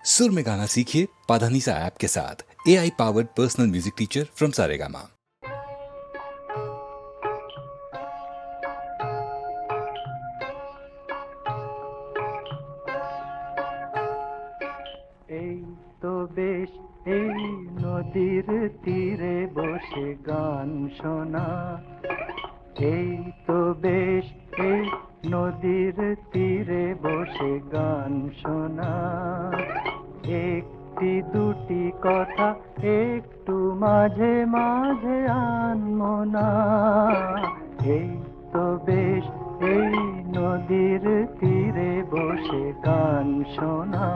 सुर में गाना सीखिए पाधानीसा ऐप के साथ। AI powered personal music teacher from Saregama. এই তো বেশ, এই নদীর তীরে বসে গান শোনা। এই তো বেশ, এই নদীর তীরে বসে গান শোনা। একটি দুটি কথা একটু মাঝে মাঝে আনমনা। এই তো বেশ, এই নদীর তীরে বসে গান শোনা।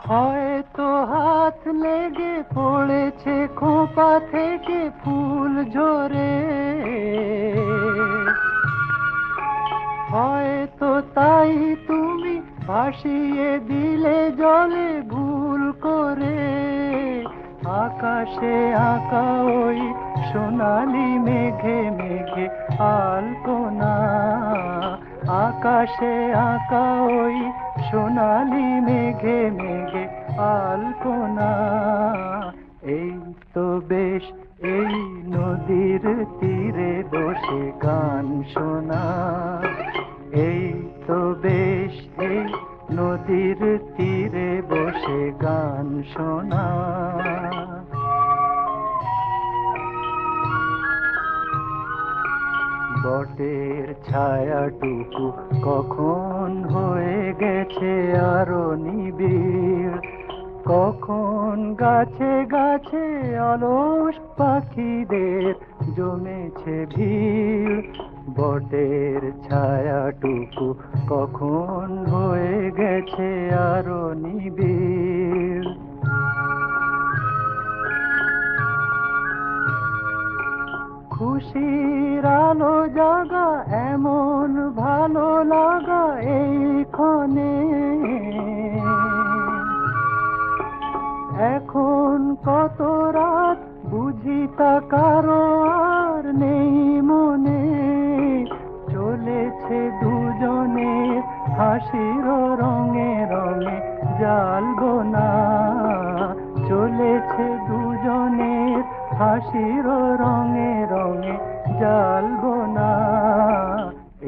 হয়তো হাত লেগে পড়েছে খোপা থেকে ফুল ঝরে, হয়তো তাই তুমি ভাসিয়ে দিলে জলে ভুল করে। আকাশে আঁকা ওই সোনালি মেঘে মেঘে আলপনা। আকাশে আঁকা ওই সোনালি মেঘে মেঘে আলপনা। এই তো বেশ, এই নদীর তীরে বসে গান শোনা। এই তো বেশ, এই নদীর তীরে বসে গান শোনা। বটের ছায়াটুকু কখন হয়ে গেছে আরো নিবিড়। কখন গাছে গাছে অলস পাখিদের জমেছে ভিড়। বটের ছায়াটুকু কখন হয়ে গেছে আরো নিবিড়। খুশির আলো জাগা এমন ভালো লাগা এইখানে। এখন কত রাত বুঝি তা কারো আর নেই মনে। চলেছে দুজনের হাসির রঙে রঙে জ্বালবো না। চলেছে দুজনের হাসির রঙে রঙে জ্বালবো না।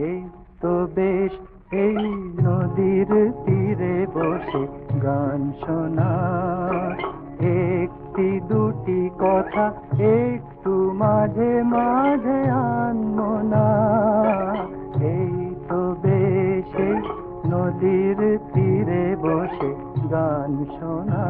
এই তো বেশ, এই নদীর তীরে বসে গান শোনা। একটি দুটি কথা একটু মাঝে মাঝে আনমনা। এই তো বেশ, এই নদীর তীরে বসে গান শোনা।